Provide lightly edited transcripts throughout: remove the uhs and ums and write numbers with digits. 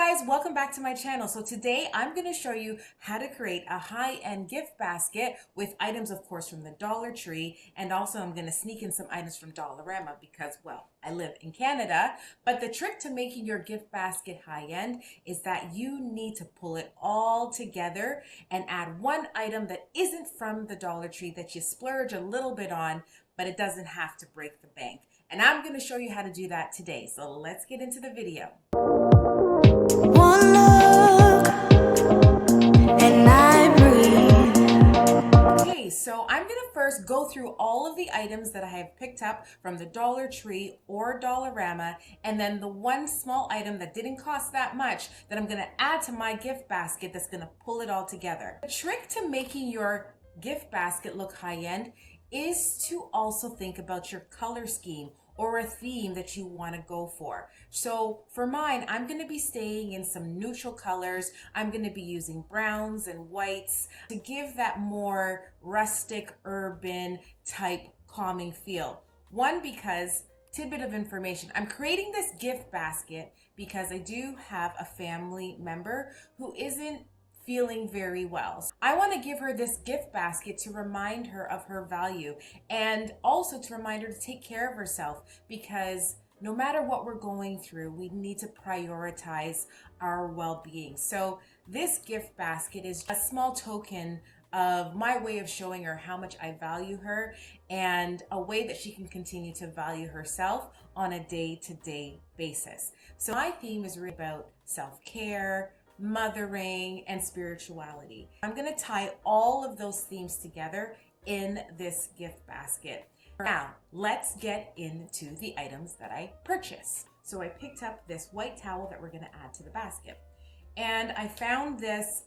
guys, welcome back to my channel. So today I'm going to show you how to create a high-end gift basket with items, of course, from the Dollar Tree, and also I'm going to sneak in some items from Dollarama because, well, I live in Canada. But the trick to making your gift basket high-end is that you need to pull it all together and add one item that isn't from the Dollar Tree that you splurge a little bit on, but it doesn't have to break the bank. And I'm going to show you how to do that today. So let's get into the video. One look and I breathe. Okay, so I'm going to first go through all of the items that I have picked up from the Dollar Tree or Dollarama, and then the one small item that didn't cost that much that I'm going to add to my gift basket that's going to pull it all together. The trick to making your gift basket look high-end is to also think about your color scheme or a theme that you want to go for. So for mine, I'm going to be staying in some neutral colors. I'm going to be using browns and whites to give that more rustic, urban type calming feel. One, because, tidbit of information, I'm creating this gift basket because I do have a family member who isn't feeling very well. I want to give her this gift basket to remind her of her value and also to remind her to take care of herself, because no matter what we're going through, we need to prioritize our well-being. So this gift basket is a small token of my way of showing her how much I value her and a way that she can continue to value herself on a day-to-day basis. So my theme is really about self-care, mothering, and spirituality. I'm going to tie all of those themes together in this gift basket. Now, let's get into the items that I purchased. So I picked up this white towel that we're going to add to the basket. And I found this,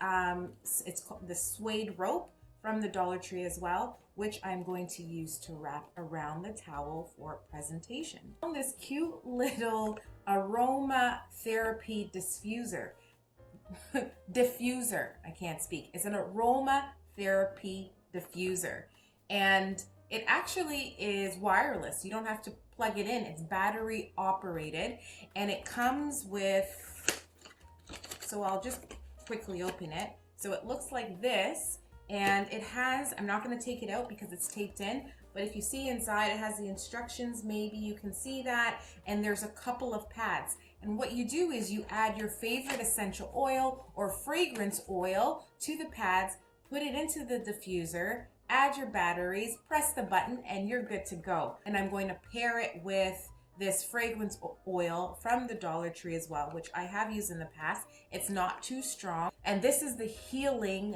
it's called the suede rope from the Dollar Tree as well, which I'm going to use to wrap around the towel for presentation. I found this cute little aroma therapy diffuser. I can't speak. It's an aroma therapy diffuser, and it actually is wireless. You don't have to plug it in. It's battery operated, and it comes with, so I'll just quickly open it. So it looks like this, and it has, I'm not going to take it out because it's taped in, but if you see inside, it has the instructions. Maybe you can see that, and there's a couple of pads. And what you do is you add your favorite essential oil or fragrance oil to the pads, put it into the diffuser, add your batteries, press the button, and you're good to go. And I'm going to pair it with this fragrance oil from the Dollar Tree as well, which I have used in the past. It's not too strong. And this is the healing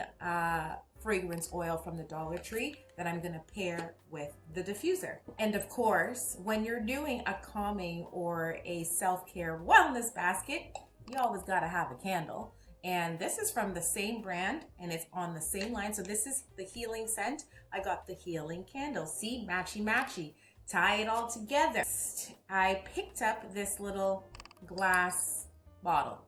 fragrance oil from the Dollar Tree that I'm going to pair with the diffuser. And of course, when you're doing a calming or a self-care wellness basket, you always got to have a candle. And this is from the same brand, and it's on the same line. So this is the healing scent. I got the healing candle. See, matchy matchy. Tie it all together. I picked up this little glass bottle.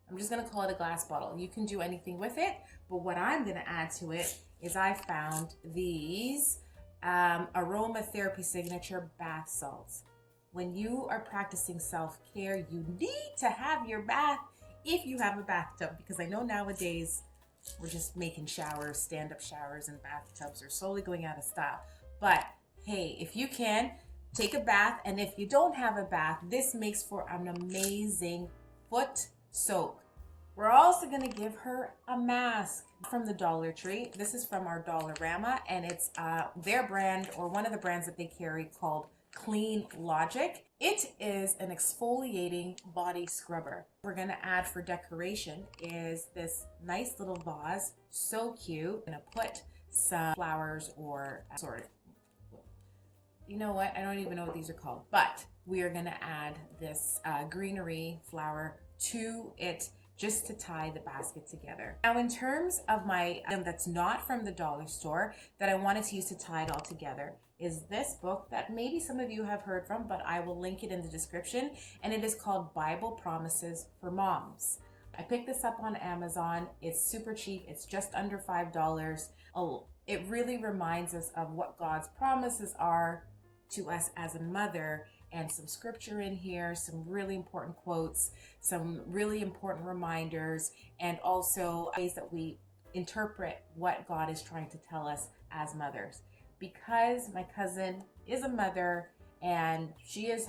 I'm just going to call it a glass bottle. You can do anything with it, but what I'm going to add to it is I found these aromatherapy signature bath salts. When you are practicing self-care, you need to have your bath if you have a bathtub, because I know nowadays we're just making showers, stand-up showers, and bathtubs are slowly going out of style. But hey, if you can, take a bath, and if you don't have a bath, this makes for an amazing foot soak. We're also going to give her a mask from the Dollar Tree. This is from our Dollarama, and it's their brand, or one of the brands that they carry, called Clean Logic. It is an exfoliating body scrubber. We're going to add for decoration is this nice little vase. So cute. I'm going to put some flowers or you know what? I don't even know what these are called, but we are going to add this greenery flower to it just to tie the basket together. Now, in terms of my item that's not from the dollar store that I wanted to use to tie it all together is this book that maybe some of you have heard from, but I will link it in the description, and it is called Bible Promises for Moms. I picked this up on Amazon. It's super cheap. It's just under $5. It really reminds us of what God's promises are to us as a mother and some scripture in here, some really important quotes, some really important reminders, and also ways that we interpret what God is trying to tell us as mothers. Because my cousin is a mother and she is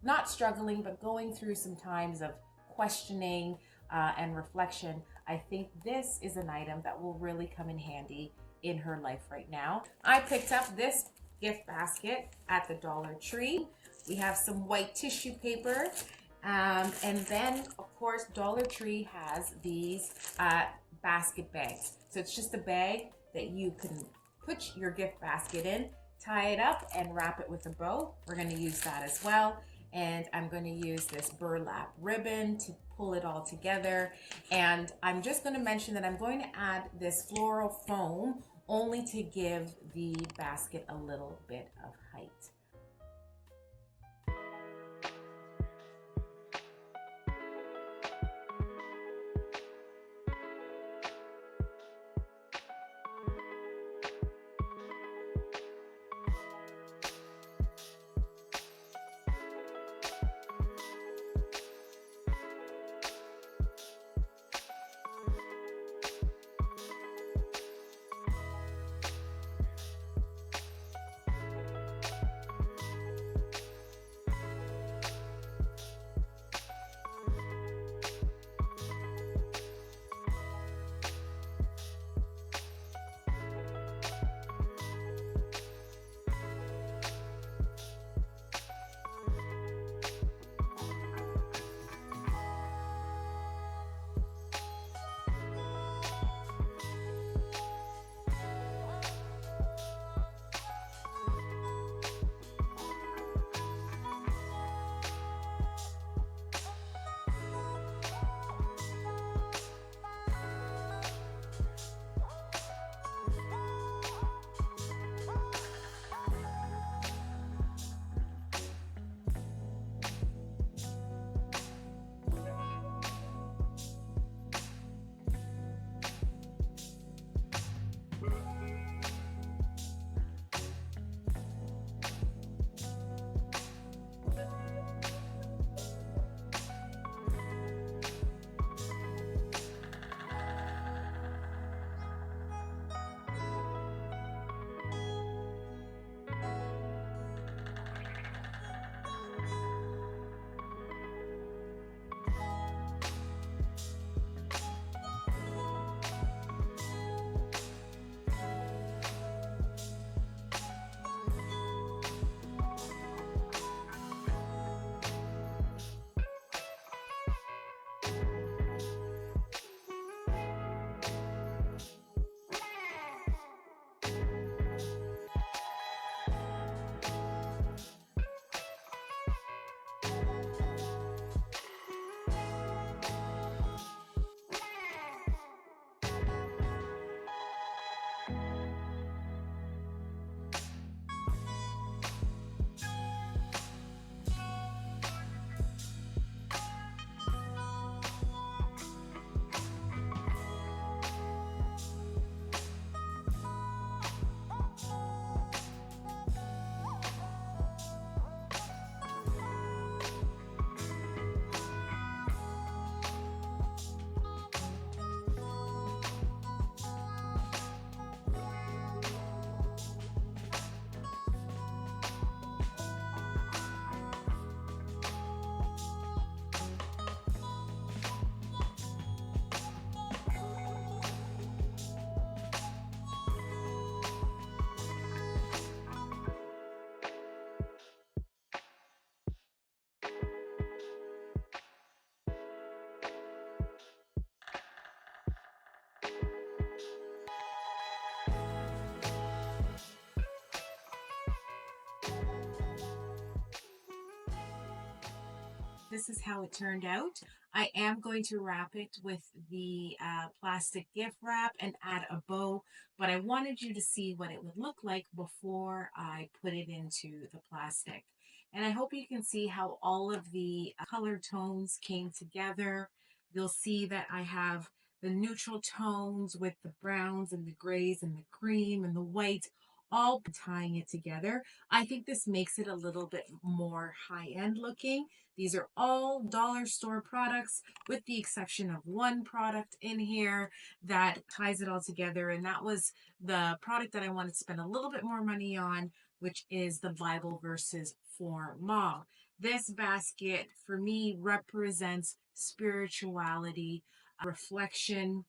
not struggling, but going through some times of questioning and reflection, I think this is an item that will really come in handy in her life right now. I picked up this gift basket at the Dollar Tree. We have some white tissue paper. And then, of course, Dollar Tree has these basket bags. So it's just a bag that you can put your gift basket in, tie it up, and wrap it with a bow. We're going to use that as well. And I'm going to use this burlap ribbon to pull it all together. And I'm just going to mention that I'm going to add this floral foam only to give the basket a little bit of height. This is how it turned out. I am going to wrap it with the plastic gift wrap and add a bow, but I wanted you to see what it would look like before I put it into the plastic. And I hope you can see how all of the color tones came together. You'll see that I have the neutral tones with the browns and the grays and the cream and the white all tying it together. I think this makes it a little bit more high-end looking. These are all dollar store products with the exception of one product in here that ties it all together. And that was the product that I wanted to spend a little bit more money on, which is the Bible verses for mom. This basket for me represents spirituality, reflection,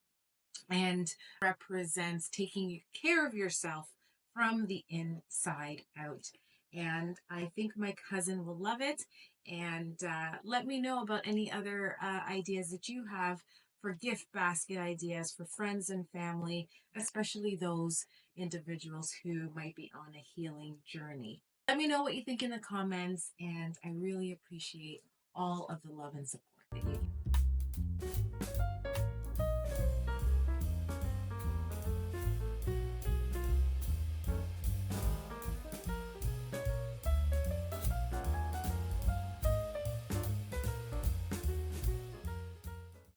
and represents taking care of yourself from the inside out. And I think my cousin will love it. And let me know about any other ideas that you have for gift basket ideas for friends and family, especially those individuals who might be on a healing journey. Let me know what you think in the comments, and I really appreciate all of the love and support that you give.